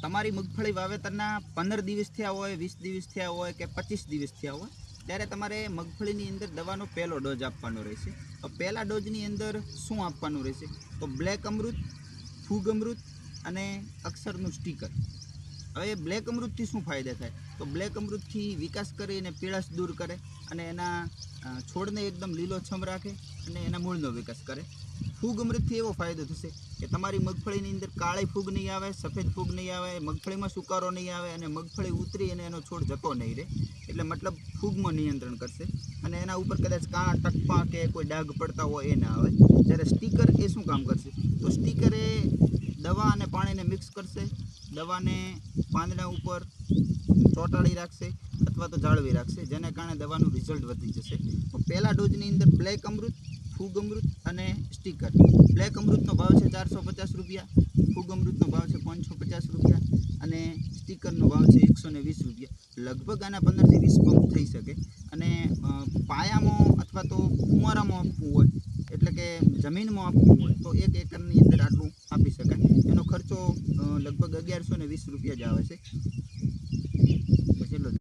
તમારી મગફળી વાવેતરના 15 દિવસ થયા હોય, 20 દિવસ થયા હોય કે 25 દિવસ થયા હોય ત્યારે તમારે મગફળીની અંદર દવાનો પહેલો ડોઝ આપવાનો રહેશે. તો પહેલા ડોઝની અંદર શું આપવાનું રહેશે? તો બ્લેક અમૃત, ફૂગ અમૃત અને અક્ષરનું સ્ટીકર. હવે બ્લેક અમૃતથી શું ફાયદા થાય? તો બ્લેક અમૃતથી વિકાસ કરી અને પીળાશ દૂર કરે અને એના છોડને એકદમ લીલોછમ રાખે અને એના મૂળનો વિકાસ કરે. ફૂગ અમૃતથી એવો ફાયદો થશે કે તમારી મગફળીની અંદર કાળી ફૂગ નહીં આવે, સફેદ ફૂગ નહીં આવે, મગફળીમાં સુકારો નહીં આવે અને મગફળી ઉતરી અને એનો છોડ જતો નહીં રહે. એટલે મતલબ ફૂગમાં નિયંત્રણ કરશે અને એના ઉપર કદાચ કાણા, ટકપા કે કોઈ ડાઘ પડતા હોય એ ના આવે. જ્યારે સ્ટીકર એ શું કામ કરશે? તો સ્ટીકર એ દવા અને પાણીને મિક્સ કરશે, દવાને પાંદડા ઉપર ચોંટાડી રાખશે અથવા તો જાળવી રાખશે, જેને કારણે દવાનું રિઝલ્ટ વધી જશે. તો પહેલા ડોઝની અંદર બ્લેક અમૃત, ફૂગ અમૃત અને સ્ટીકર. બ્લેક અમૃતનો ભાવ છે 450 રૂપિયા, ફૂગ અમૃતનો ભાવ છે 550 રૂપિયા અને સ્ટીકરનો ભાવ છે 120 રૂપિયા. લગભગ આના 15 થી 20 પંપ થઈ શકે. અને પાયામાં અથવા તો ફુવારામાં આપવું હોય એટલે કે જમીનમાં આપવું હોય તો 1 એકરની અંદર આટલું આપી શકાય. એનો ખર્ચો લગભગ 1120 રૂપિયા જ આવે છે.